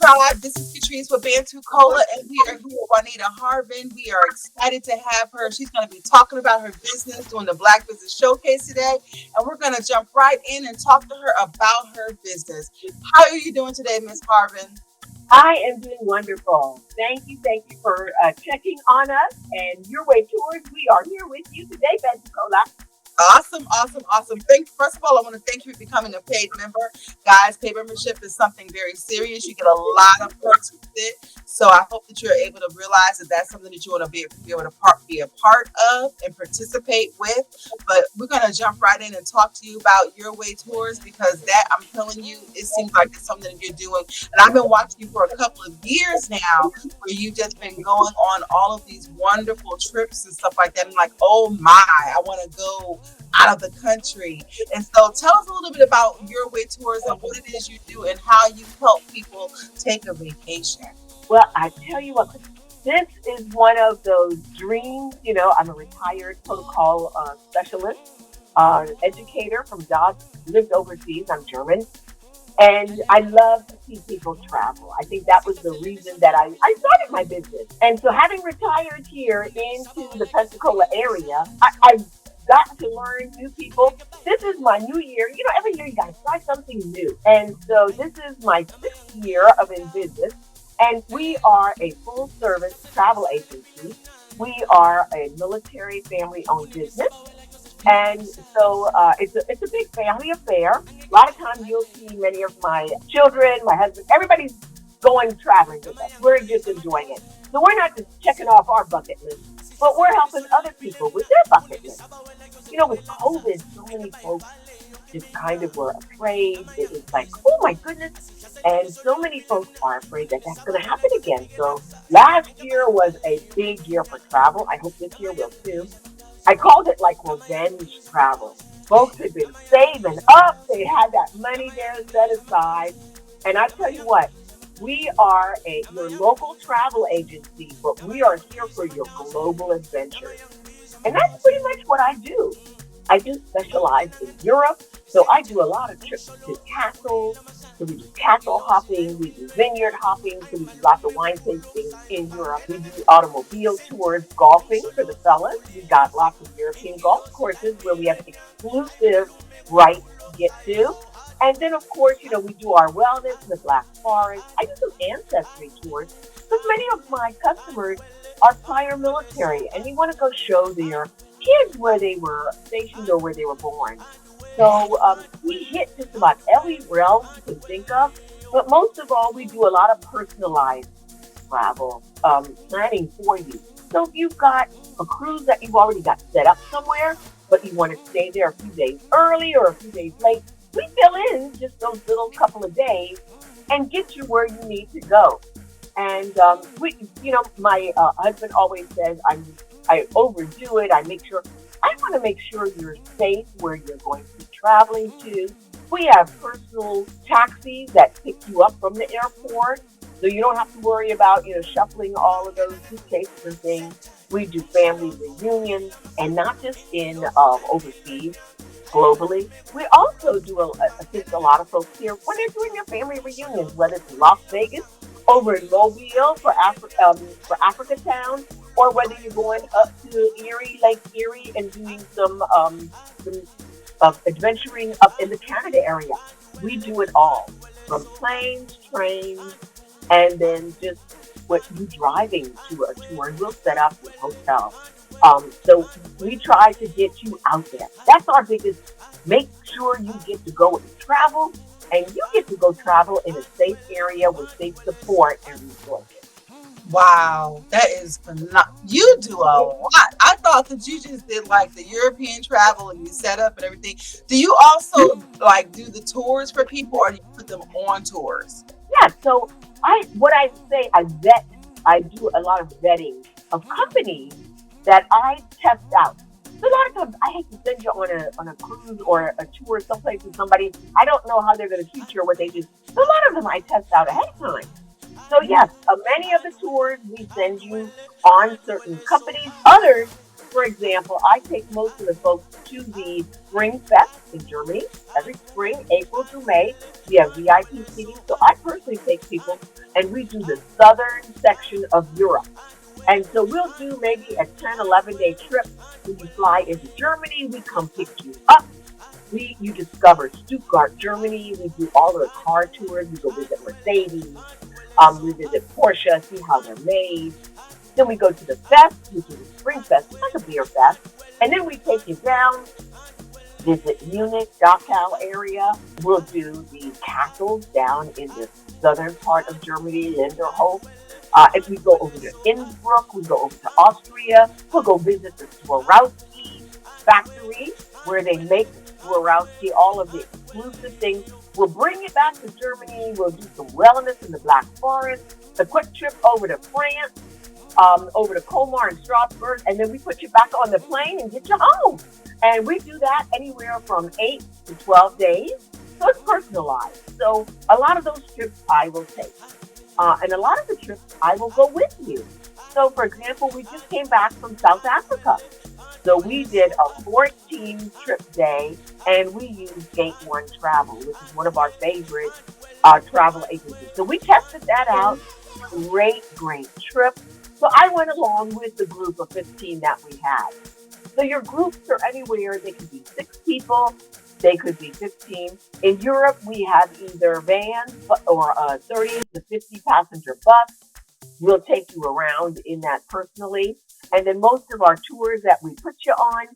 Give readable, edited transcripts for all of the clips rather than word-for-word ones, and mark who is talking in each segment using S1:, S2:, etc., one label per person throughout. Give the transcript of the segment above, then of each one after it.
S1: Tribe. This is Catrice with Bantu Cola, and we are here with Juanita Harvin. We are excited to have her. She's going to be talking about her business, doing the Black Business Showcase today, and we're going to jump right in and talk to her about her business. How are you doing today, Miss Harvin?
S2: I am doing wonderful. Thank you for checking on us and your way tours. We are here with you today, Pensacola.
S1: Awesome, awesome, awesome. First of all, I want to thank you for becoming a paid member. Guys, paid membership is something very serious. You get a lot of perks with it. So I hope that you're able to realize that that's something that you want to be able to be a part of and participate with. But we're going to jump right in and talk to you about your way tours because that, I'm telling you, it seems like it's something that you're doing. And I've been watching you for a couple of years now where you've just been going on all of these wonderful trips and stuff like that. I'm like, oh my, I want to go out of the country. And so tell us a little bit about your way tours and what it is you do and how you help people take a vacation.
S2: Well, I tell you what, this is one of those dreams. I'm a retired protocol specialist, educator from Dodge, lived overseas. I'm German. And I love to see people travel. I think that was the reason that I started my business. And so having retired here into the Pensacola area, I've gotten to learn new people. This is my new year. Every year you got to try something new. And so this is my 6th year of in business. And we are a full service travel agency. We are a military family owned business. And so it's a big family affair. A lot of times you'll see many of my children, my husband, everybody's going traveling with us. We're just enjoying it. So we're not just checking off our bucket list, but we're helping other people with their bucket list. With COVID, so many folks just kind of were afraid. It was like, oh my goodness. And so many folks are afraid that that's going to happen again. So last year was a big year for travel. I hope this year will too. I called it like revenge travel. Folks had been saving up. They had that money there set aside. And I tell you what, we are your local travel agency, but we are here for your global adventures. And that's pretty much what I do. I do specialize in Europe. So I do a lot of trips to castles. So we do castle hopping. We do vineyard hopping. So we do lots of wine tastings in Europe. We do automobile tours, golfing for the fellas. We've got lots of European golf courses where we have exclusive rights to get to. And then, of course, we do our wellness in the Black Forest. I do some ancestry tours because many of my customers are prior military and they want to go show their kids where they were stationed or where they were born. So we hit just about every realm you can think of. But most of all, we do a lot of personalized travel planning for you. So if you've got a cruise that you've already got set up somewhere, but you want to stay there a few days early or a few days late, we fill in just those little couple of days and get you where you need to go. And my husband always says I overdo it. I want to make sure you're safe where you're going to be traveling to. We have personal taxis that pick you up from the airport, so you don't have to worry about shuffling all of those suitcases and things. We do family reunions, and not just in overseas, globally. We also do assist a lot of folks here when they're doing their family reunions, whether it's in Las Vegas, over in Mobile for Africa Town, or whether you're going up to Lake Erie, and doing some adventuring up in the Canada area. We do it all, from planes, trains, and then just what you driving to a tour, and we'll set up your hotel. So we try to get you out there. That's our biggest. Make sure you get to go and travel, and you get to go travel in a safe area with safe support and resources.
S1: Wow, that is phenomenal. You do a lot. I thought that you just did like the European travel and you set up and everything. Do you also like do the tours for people or do you put them on tours?
S2: Yeah, so I say I vet. I do a lot of vetting of companies that I test out. So a lot of times I hate to send you on a cruise or a tour someplace with somebody. I don't know how they're going to treat you or what they do. So a lot of them I test out ahead of time. So yes, many of the tours we send you on certain companies. Others for example, I take most of the folks to the Spring Fest in Germany. Every spring, April through May, we have VIP seating. So I personally take people and we do the southern section of Europe. And so we'll do maybe a 10, 11-day trip. When you fly into Germany, we come pick you up. You discover Stuttgart, Germany. We do all of the car tours. We go visit Mercedes. We visit Porsche, see how they're made. Then we go to the fest, which is a spring fest. It's like a beer fest. And then we take you down, visit Munich, Dachau area. We'll do the castles down in the southern part of Germany, Linderhof. If we go over to Innsbruck, we go over to Austria. We'll go visit the Swarovski factory where they make Swarovski, all of the exclusive things. We'll bring it back to Germany. We'll do some wellness in the Black Forest, a quick trip over to France, over to Colmar and Strasbourg, and then we put you back on the plane and get you home. And we do that anywhere from 8 to 12 days. So it's personalized. So a lot of those trips I will take. And a lot of the trips I will go with you. So for example, we just came back from South Africa. So we did a 14 trip day and we used Gate One Travel, which is one of our favorite travel agencies. So we tested that out. Great trip. So I went along with the group of 15 that we had. So your groups are anywhere. They could be 6 people. They could be 15. In Europe, we have either vans or a 30 to 50 passenger bus. We'll take you around in that personally. And then most of our tours that we put you on,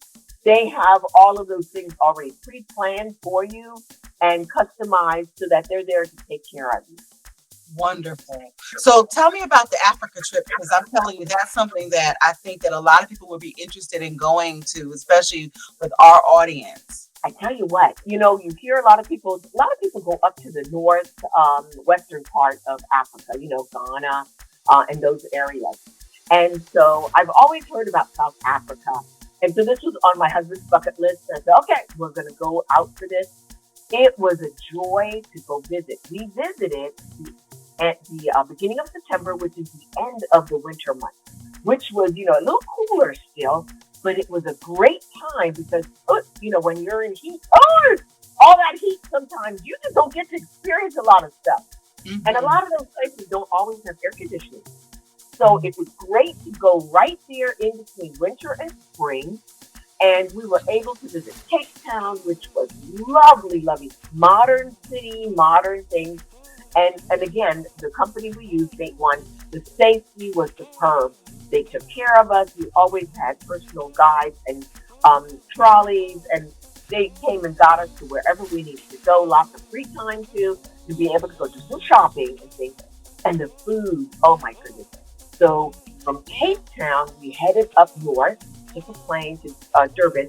S2: they have all of those things already pre-planned for you and customized so that they're there to take care of you.
S1: Wonderful. So tell me about the Africa trip because I'm telling you that's something that I think that a lot of people would be interested in going to, especially with our audience.
S2: I tell you what, you hear a lot of people go up to the north, western part of Africa, Ghana, and those areas. And so I've always heard about South Africa. And so this was on my husband's bucket list. And I said, okay, we're going to go out for this. It was a joy to go visit. We visited at the beginning of September, which is the end of the winter month, which was, a little cooler still, but it was a great time because, when you're in heat, all that heat, sometimes you just don't get to experience a lot of stuff. Mm-hmm. And a lot of those places don't always have air conditioning. So it was great to go right there in between winter and spring. And we were able to visit Cape Town, which was lovely, lovely. Modern city, modern things. And again, the company we used, Gate One, the safety was superb. They took care of us. We always had personal guides and trolleys, and they came and got us to wherever we needed to go. Lots of free time to be able to go do some shopping and things. And the food, oh my goodness. So from Cape Town, we headed up north, took a plane to Durban,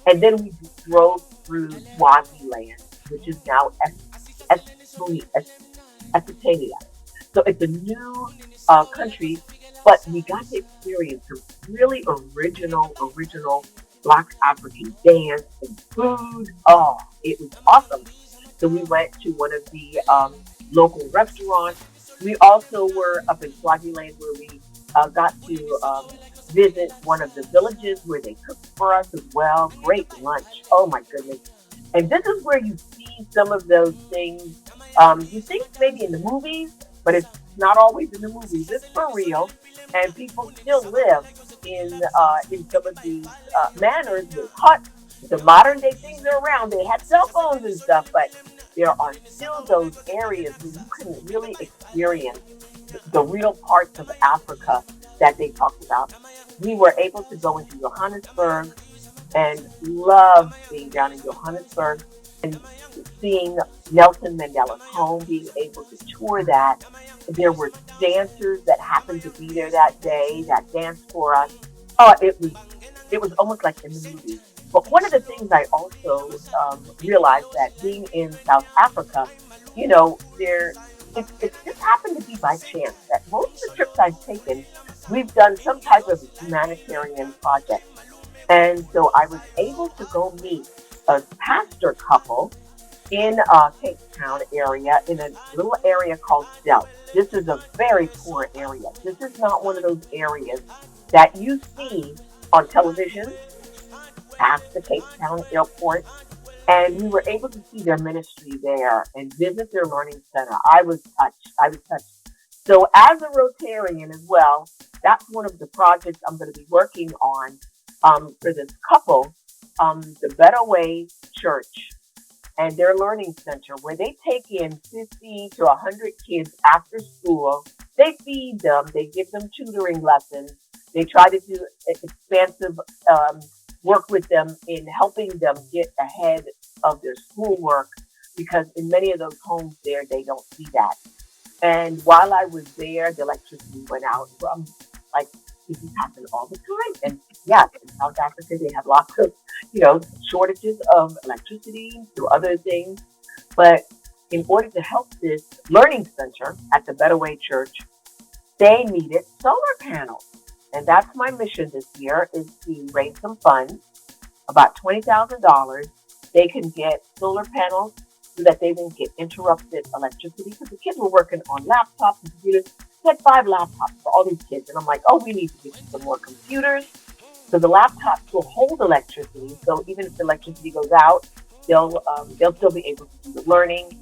S2: and then we drove through Swaziland, which is now Eswatini. So it's a new country, but we got to experience some really original Black African dance and food. Oh, it was awesome. So we went to one of the local restaurants. We also were up in Swaziland where we got to visit one of the villages where they cooked for us as well. Great lunch. Oh my goodness. And this is where you see some of those things you think maybe in the movies, but it's not always in the movies. It's for real. And people still live in some of these manners with huts. The modern day things are around. They had cell phones and stuff, but there are still those areas where you can really experience the real parts of Africa that they talked about. We were able to go into Johannesburg and loved being down in Johannesburg and seeing Nelson Mandela's home, being able to tour that. There were dancers that happened to be there that day that danced for us. Oh, it was almost like in the movie. But one of the things I also realized that being in South Africa, it just happened to be by chance that most of the trips I've taken, we've done some type of humanitarian project. And so I was able to go meet a pastor couple in Cape Town area, in a little area called Delft. This is a very poor area. This is not one of those areas that you see on television past the Cape Town airport, and we were able to see their ministry there and visit their learning center. I was touched. I was touched. So, as a Rotarian as well, that's one of the projects I'm going to be working on for this couple, the Better Way Church and their learning center, where they take in 50 to 100 kids after school. They feed them, they give them tutoring lessons, they try to do expansive work with them in helping them get ahead of their schoolwork, because in many of those homes there, they don't see that. And while I was there, the electricity went out. Well, I'm like, this is happening all the time. And yes, in South Africa, they have lots of, shortages of electricity through other things. But in order to help this learning center at the Better Way Church, they needed solar panels. And that's my mission this year, is to raise some funds, about $20,000. They can get solar panels so that they won't get interrupted electricity, because the kids were working on laptops and computers. They had 5 laptops for all these kids. And I'm like, oh, we need to get you some more computers. So the laptops will hold electricity. So even if the electricity goes out, they'll still be able to do the learning.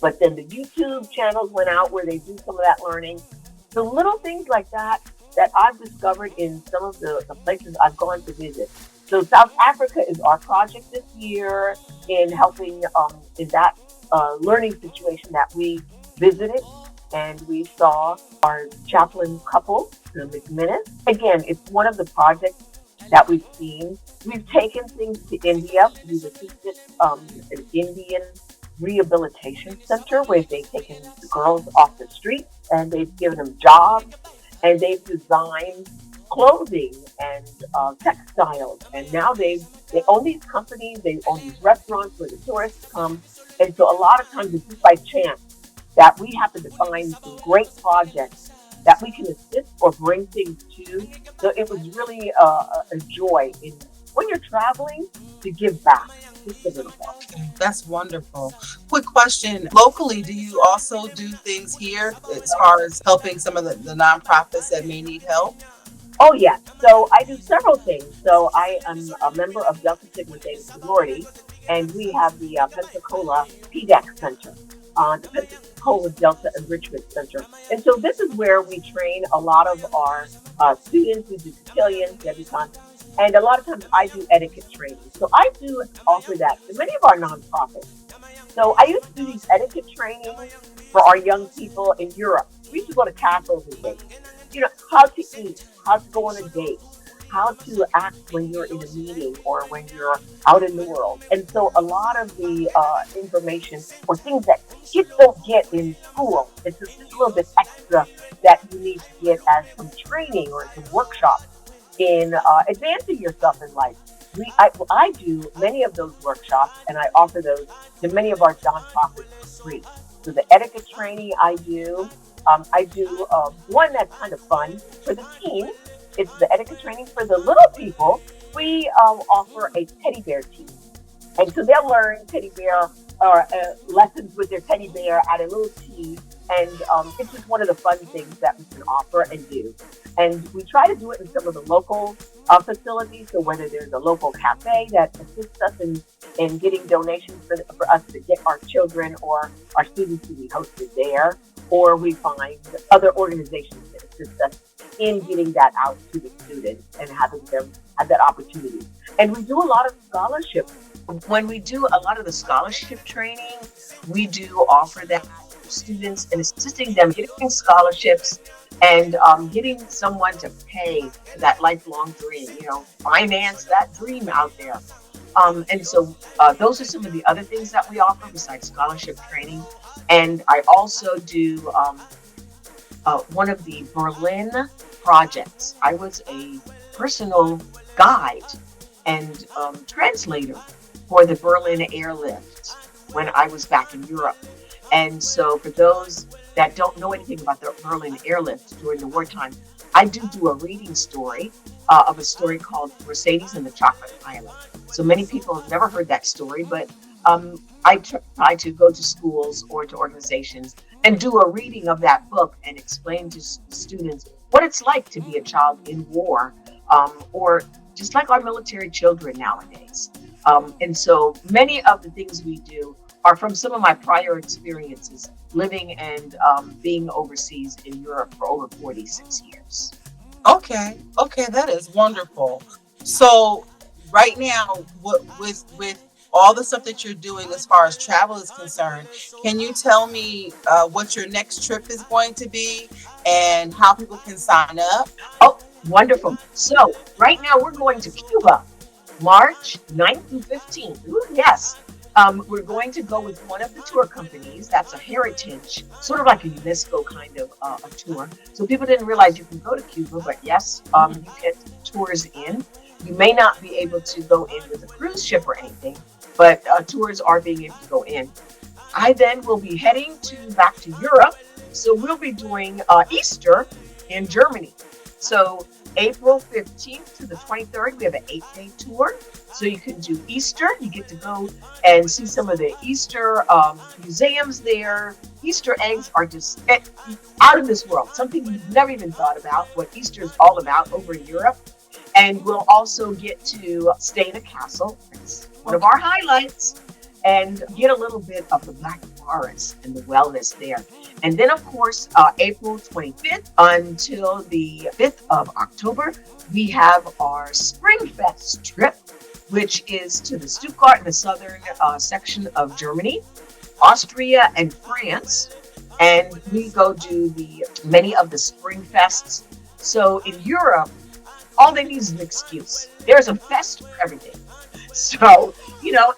S2: But then the YouTube channels went out where they do some of that learning. So little things like that I've discovered in some of the places I've gone to visit. So South Africa is our project this year in helping in that learning situation that we visited, and we saw our chaplain couple, the McMinnis. Again, it's one of the projects that we've seen. We've taken things to India. We've assisted an Indian rehabilitation center where they've taken the girls off the street and they've given them jobs, and they've designed clothing and textiles. And now they own these companies, they own these restaurants where the tourists come. And so a lot of times it's just by chance that we happen to find some great projects that we can assist or bring things to. So it was really a joy in when you're traveling to give back just a little more.
S1: That's wonderful. Quick question. Locally, do you also do things here as far as helping some of the nonprofits that may need help?
S2: Oh, yes. So I do several things. So I am a member of Delta Sigma Theta Sorority, and we have the Pensacola PDAC Center, the Pensacola Delta Enrichment Center. And so this is where we train a lot of our students. We do cotillion, debutante, and a lot of times I do etiquette training. So I do offer that to many of our nonprofits. So I used to do these etiquette trainings for our young people in Europe. We used to go to castles and things. How to eat, how to go on a date, how to act when you're in a meeting or when you're out in the world. And so a lot of the information or things that kids don't get in school, it's just a little bit extra that you need to get as some training or some workshops in advancing yourself in life. I do many of those workshops, and I offer those to many of our nonprofits for free. So the etiquette training I do one that's kind of fun for the teens. It's the etiquette training for the little people. We offer a teddy bear team. And so they'll learn teddy bear or lessons with their teddy bear at a little tea. And it's just one of the fun things that we can offer and do. And we try to do it in some of the local facilities. So whether there's a local cafe that assists us in getting donations for us to get our children or our students to be hosted there, or we find other organizations that assist us in getting that out to the students and having them have that opportunity. And we do a lot of scholarships. When we do a lot of the scholarship training, we do offer that to students and assisting them getting scholarships and getting someone to pay for that lifelong dream, finance that dream out there. And so those are some of the other things that we offer besides scholarship training. And I also do one of the Berlin projects. I was a personal guide and translator for the Berlin airlift when I was back in Europe. And so for those that don't know anything about the Berlin airlift during the wartime, I do a reading story of a story called Mercedes and the Chocolate Island. So many people have never heard that story, but I try to go to schools or to organizations and do a reading of that book and explain to students what it's like to be a child in war or just like our military children nowadays. And so many of the things we do are from some of my prior experiences living and being overseas in Europe for over 46 years.
S1: Okay, okay, that is wonderful. So right now, with all the stuff that you're doing as far as travel is concerned, can you tell me what your next trip is going to be and how people can sign up?
S2: Oh, wonderful. So right now we're going to Cuba, March 9th through 15th. Ooh, yes. We're going to go with one of the tour companies. That's a heritage, sort of like a UNESCO kind of a tour. So people didn't realize you can go to Cuba, but yes, you get tours in. You may not be able to go in with a cruise ship or anything, but tours are being able to go in. I then will be heading back to Europe. So we'll be doing Easter in Germany. So April 15th to the 23rd, we have an 8-day tour. So you can do Easter. You get to go and see some of the Easter museums there. Easter eggs are just out of this world. Something you've never even thought about, what Easter is all about over in Europe. And we'll also get to stay in a castle. It's one of our highlights. And get a little bit of the Black Forest and the wellness there. And then, of course, April 25th until the 5th of October, we have our Spring Fest trip, which is to the Stuttgart in the southern section of Germany, Austria, and France. And we go do many of the Spring Fests. So in Europe, all they need is an excuse. There's a fest for everything. So,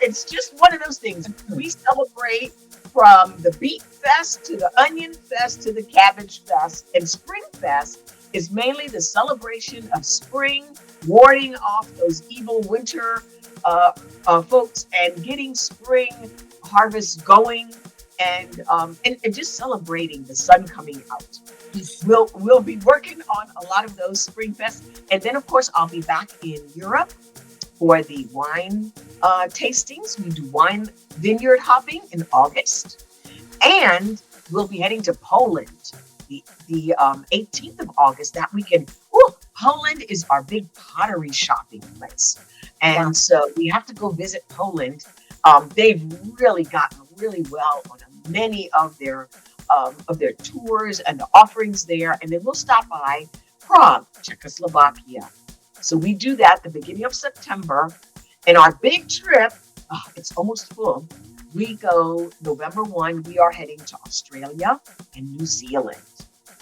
S2: it's just one of those things. We celebrate from the Beet Fest to the Onion Fest to the Cabbage Fest. And Spring Fest is mainly the celebration of spring, warding off those evil winter folks and getting spring harvest going and just celebrating the sun coming out. We'll be working on a lot of those Spring Fests. And then, of course, I'll be back in Europe for the wine tastings. We do wine vineyard hopping in August. And we'll be heading to Poland the 18th of August, that weekend. Ooh, Poland is our big pottery shopping place. And so we have to go visit Poland. They've really gotten really well on many of their tours and the offerings there. And then we'll stop by Prague, Czechoslovakia. So we do that at the beginning of September. And our big trip, it's almost full. We go November 1, we are heading to Australia and New Zealand.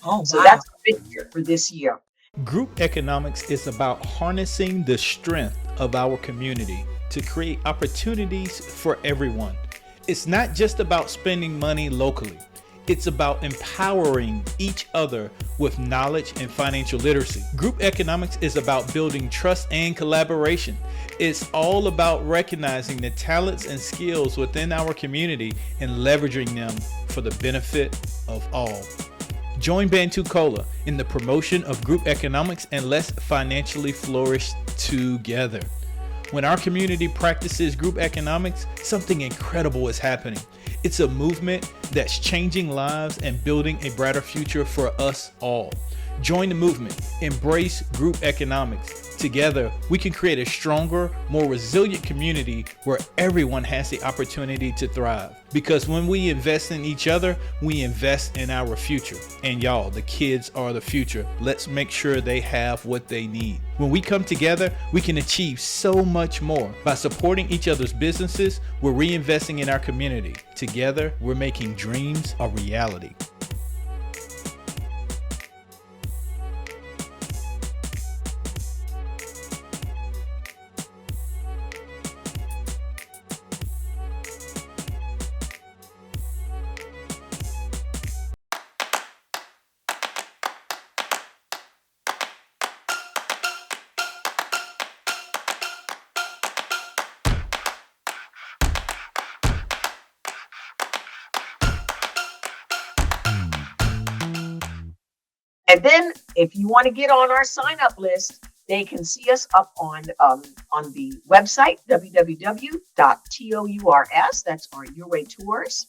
S1: Oh,
S2: so
S1: wow.
S2: That's a big trip for this year.
S3: Group economics is about harnessing the strength of our community to create opportunities for everyone. It's not just about spending money locally. It's about empowering each other with knowledge and financial literacy. Group economics is about building trust and collaboration. It's all about recognizing the talents and skills within our community and leveraging them for the benefit of all. Join Bantu Cola in the promotion of group economics and let's financially flourish together. When our community practices group economics, something incredible is happening. It's a movement that's changing lives and building a brighter future for us all. Join the movement. Embrace group economics. Together, we can create a stronger, more resilient community where everyone has the opportunity to thrive. Because when we invest in each other, we invest in our future. And y'all, the kids are the future. Let's make sure they have what they need. When we come together, we can achieve so much more. By supporting each other's businesses, we're reinvesting in our community. Together, we're making dreams a reality.
S2: And then if you want to get on our sign up list, they can see us up on the website, www.tours, that's our Your Way Tours.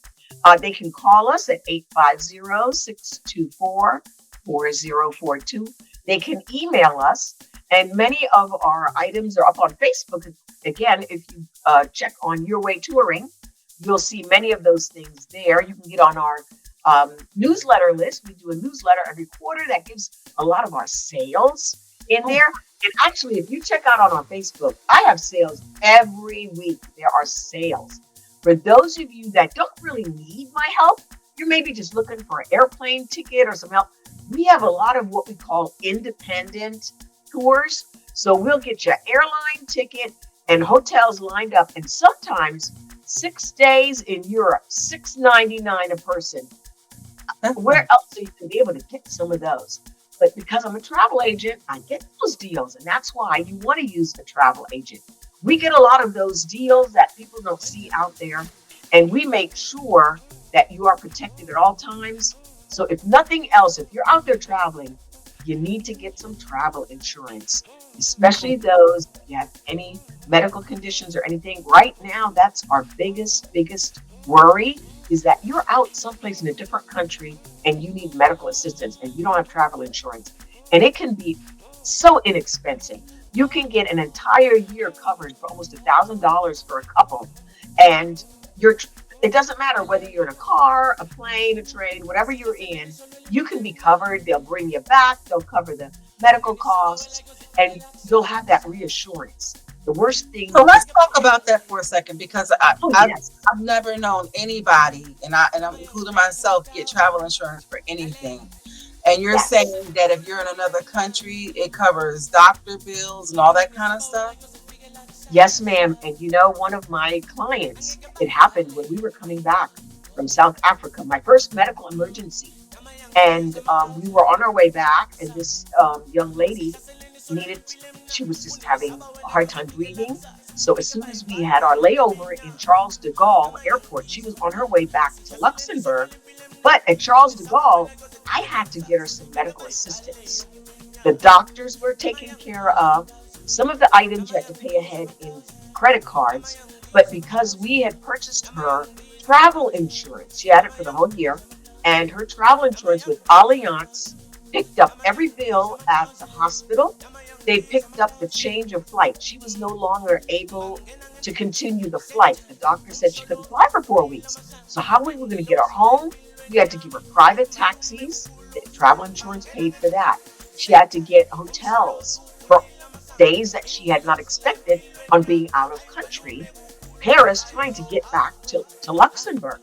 S2: They can call us at 850-624-4042. They can email us, And many of our items are up on Facebook. Again, if you check on Your Way Touring, you'll see many of those things there. You can get on our newsletter list. We do a newsletter every quarter that gives a lot of our sales in there. And actually, if you check out on our Facebook, I have sales every week. There are sales. For those of you that don't really need my help, you're maybe just looking for an airplane ticket or some help. We have a lot of what we call independent tours. So we'll get you an airline ticket and hotels lined up. And sometimes 6 days in Europe, $6.99 a person. Where else are you going to be able to get some of those? But because I'm a travel agent, I get those deals. And that's why you want to use a travel agent. We get a lot of those deals that people don't see out there. And we make sure that you are protected at all times. So if nothing else, if you're out there traveling, you need to get some travel insurance, especially those if you have any medical conditions or anything. Right now, that's our biggest worry, is that you're out someplace in a different country and you need medical assistance and you don't have travel insurance. And it can be so inexpensive. You can get an entire year covered for almost $1,000 for a couple. And it doesn't matter whether you're in a car, a plane, a train, whatever you're in, you can be covered. They'll bring you back. They'll cover the medical costs and you'll have that reassurance. The worst thing.
S1: So let's talk about that for a second, because
S2: Yes.
S1: I've never known anybody, and I'm including myself, get travel insurance for anything. And you're
S2: Yes.
S1: saying that if you're in another country, it covers doctor bills and all that kind of stuff?
S2: Yes, ma'am. And one of my clients, it happened when we were coming back from South Africa, my first medical emergency. And we were on our way back, and this young lady she was just having a hard time breathing. So as soon as we had our layover in Charles de Gaulle Airport, she was on her way back to Luxembourg. But at Charles de Gaulle, I had to get her some medical assistance. The doctors were taken care of. Some of the items you had to pay ahead in credit cards. But because we had purchased her travel insurance, she had it for the whole year, and her travel insurance with Allianz picked up every bill at the hospital. They picked up the change of flight. She was no longer able to continue the flight. The doctor said she couldn't fly for 4 weeks. So how we were going to get her home? We had to give her private taxis. The travel insurance paid for that. She had to get hotels for days that she had not expected on being out of country. Paris, trying to get back to Luxembourg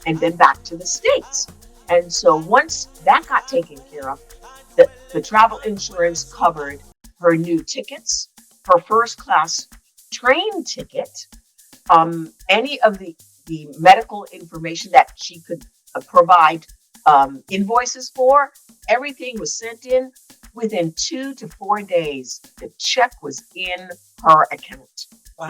S2: and then back to the States. And so once that got taken care of, the travel insurance covered her new tickets, her first class train ticket, any of the medical information that she could provide invoices for. Everything was sent in within 2 to 4 days. The check was in her account.
S1: Wow.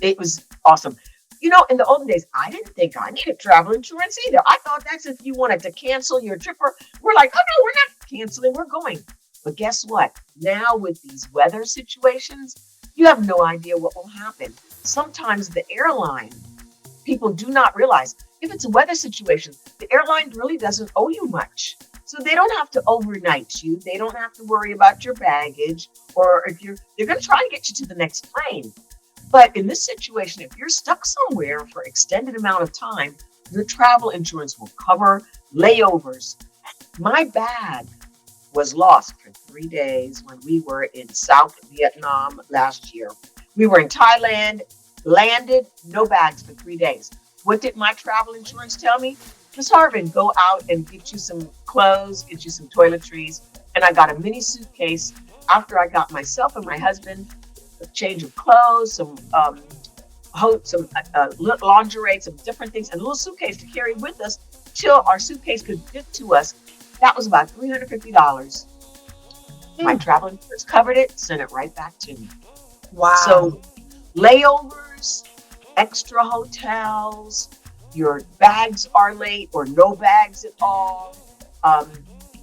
S2: It was awesome. In the olden days, I didn't think I needed travel insurance either. I thought that's if you wanted to cancel your trip. We're like, oh no, we're not canceling, we're going. But guess what? Now with these weather situations, you have no idea what will happen. Sometimes the airline, people do not realize if it's a weather situation, the airline really doesn't owe you much. So they don't have to overnight you. They don't have to worry about your baggage, or if they're going to try and get you to the next plane. But in this situation, if you're stuck somewhere for extended amount of time, your travel insurance will cover layovers. My bag was lost for 3 days when we were in South Vietnam last year. We were in Thailand, landed, no bags for 3 days. What did my travel insurance tell me? Miss Harvin, go out and get you some clothes, get you some toiletries. And I got a mini suitcase after I got myself and my husband a change of clothes, some lingerie, some different things, and a little suitcase to carry with us till our suitcase could fit to us. That was about $350. My travel insurance covered it, sent it right back to me.
S1: Wow.
S2: So layovers, extra hotels, your bags are late or no bags at all.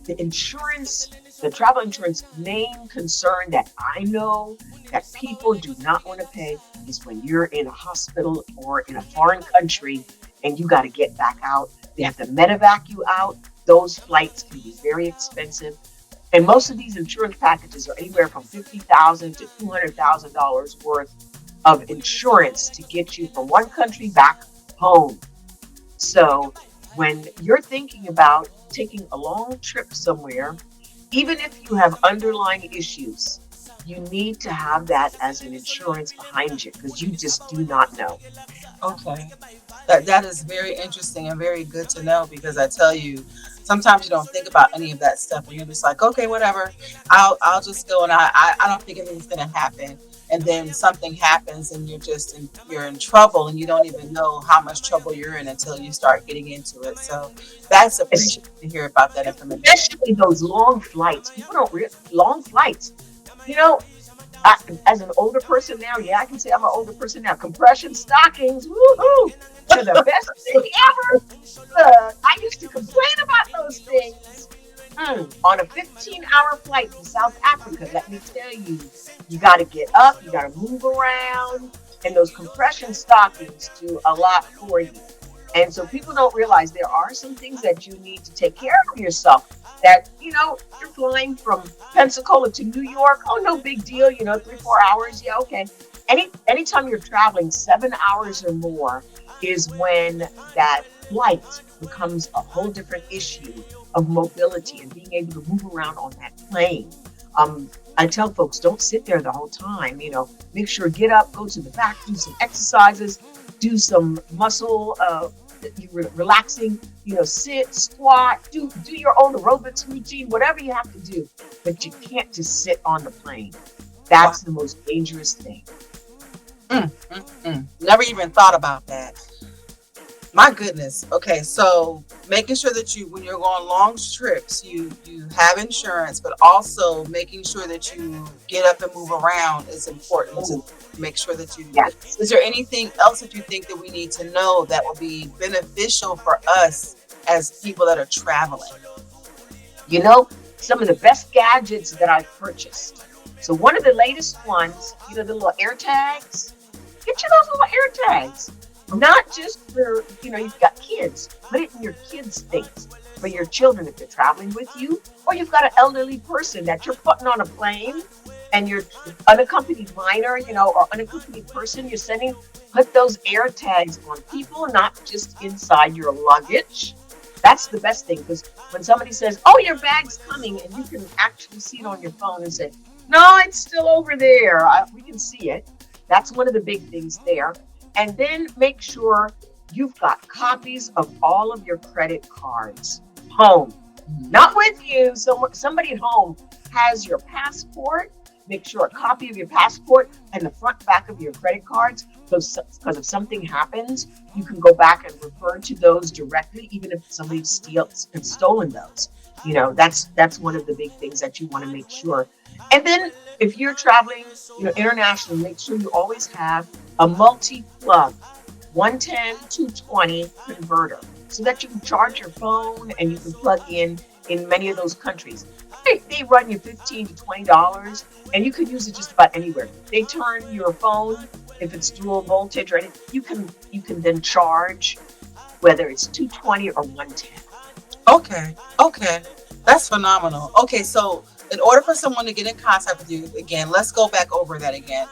S2: The travel insurance main concern that I know that people do not want to pay is when you're in a hospital or in a foreign country and you got to get back out. They have to medevac you out. Those flights can be very expensive. And most of these insurance packages are anywhere from $50,000 to $200,000 worth of insurance to get you from one country back home. So when you're thinking about taking a long trip somewhere, even if you have underlying issues, you need to have that as an insurance behind you because you just do not know.
S1: Okay. That is very interesting and very good to know because I tell you, sometimes you don't think about any of that stuff and you're just like, okay, whatever. I'll just go and I don't think anything's gonna happen. And then something happens and you're in trouble and you don't even know how much trouble you're in until you start getting into it. So that's appreciated to hear about that information.
S2: Especially those long flights. People don't long flights. You know, as an older person now, yeah, I can say I'm an older person now. Compression stockings, woohoo! They're the best thing ever. I used to complain about those things. On a 15-hour flight to South Africa, let me tell you, you got to get up, you got to move around, and those compression stockings do a lot for you. And so people don't realize there are some things that you need to take care of yourself. That, you're flying from Pensacola to New York. Oh, no big deal. 3-4 hours. Yeah, okay. Anytime you're traveling 7 hours or more is when that flight becomes a whole different issue of mobility and being able to move around on that plane. I tell folks, don't sit there the whole time. Make sure get up, go to the back, do some exercises, do some muscle relaxing, sit, squat, do your own aerobics routine, whatever you have to do. But you can't just sit on the plane. That's the most dangerous thing.
S1: Never even thought about that. My goodness. Okay, so making sure that when you're going long trips, you have insurance, but also making sure that you get up and move around is important to make sure that you.
S2: Yes.
S1: Is there anything else that you think that we need to know that will be beneficial for us as people that are traveling?
S2: Some of the best gadgets that I've purchased. So one of the latest ones, the little air tags. Get you those little air tags. Not just for, you've got kids. Put it in your kids' things. For your children if they're traveling with you. Or you've got an elderly person that you're putting on a plane and you're unaccompanied minor, or unaccompanied person you're sending. Put those air tags on people, not just inside your luggage. That's the best thing because when somebody says, oh, your bag's coming, and you can actually see it on your phone and say, no, it's still over there. We can see it. That's one of the big things there. And then make sure you've got copies of all of your credit cards home, not with you. So somebody at home has your passport. Make sure a copy of your passport and the front back of your credit cards, because if something happens, you can go back and refer to those directly, even if somebody and stolen those. That's one of the big things that you want to make sure. And then if you're traveling, internationally, make sure you always have a multi-plug 110 220 converter so that you can charge your phone and you can plug in many of those countries. They run you $15 to $20 and you can use it just about anywhere. They turn your phone, if it's dual voltage or anything, you can then charge whether it's 220 or 110.
S1: Okay. That's phenomenal. Okay, so in order for someone to get in contact with you again, let's go back over that again.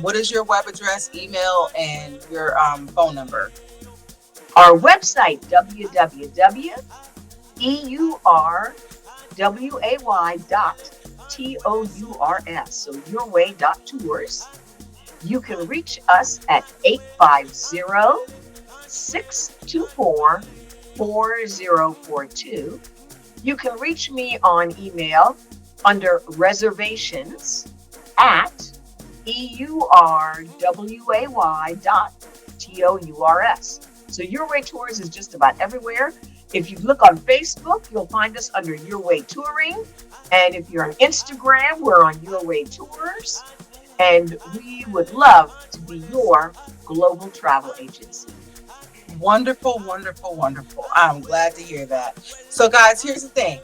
S1: What is your web address, email, and your phone number?
S2: Our website, www.eurway.tours. So yourway.tours. You can reach us at 850-624-4042. You can reach me on email under reservations@eurway.tours. So Your Way Tours is just about everywhere. If you look on Facebook, you'll find us under Your Way Touring. And if you're on Instagram, we're on Your Way Tours. And we would love to be your global travel agency.
S1: Wonderful, wonderful, wonderful. I'm glad to hear that. So guys, here's the thing.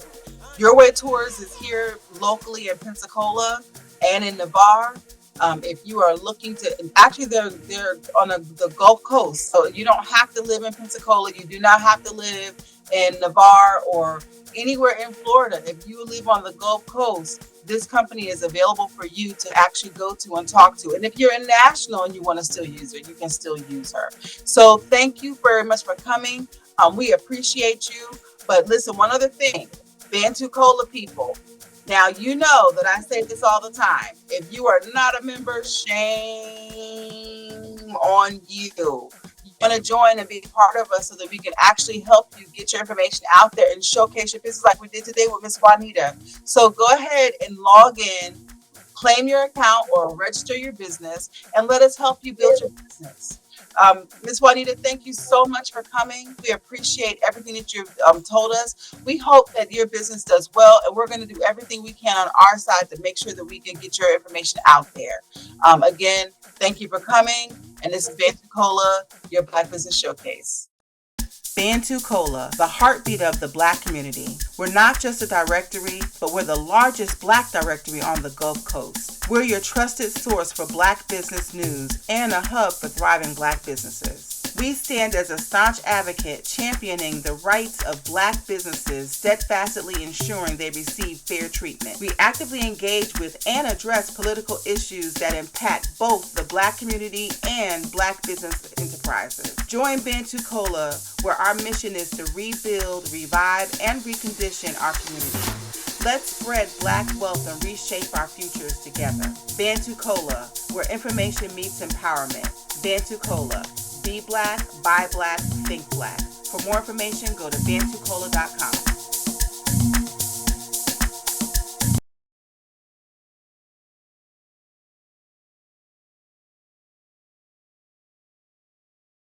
S1: Your Way Tours is here locally in Pensacola and in Navarre. If you are looking to, actually, they're on the Gulf Coast, so you don't have to live in Pensacola. You do not have to live in Navarre or anywhere in Florida. If you live on the Gulf Coast, this company is available for you to actually go to and talk to. And if you're international and you want to still use her, you can still use her. So thank you very much for coming. We appreciate you. But listen, one other thing, Bantu Cola people. Now, you know that I say this all the time. If you are not a member, shame on you. You want to join and be part of us so that we can actually help you get your information out there and showcase your business like we did today with Miss Juanita. So go ahead and log in, claim your account or register your business, and let us help you build your business. Ms. Juanita, thank you so much for coming. We appreciate everything that you've told us. We hope that your business does well, and we're going to do everything we can on our side to make sure that we can get your information out there. Again, thank you for coming, and this is Bantu Cola, your Black Business Showcase. Bantu Cola, the heartbeat of the Black community. We're not just a directory, but we're the largest Black directory on the Gulf Coast. We're your trusted source for Black business news and a hub for thriving Black businesses. We stand as a staunch advocate championing the rights of Black businesses, steadfastly ensuring they receive fair treatment. We actively engage with and address political issues that impact both the Black community and Black business enterprises. Join Bantu Cola, where our mission is to rebuild, revive, and recondition our community. Let's spread Black wealth and reshape our futures together. Bantu Cola, where information meets empowerment. Bantu Cola. Be Black, buy Black, think Black. For more information, go to bantucola.com.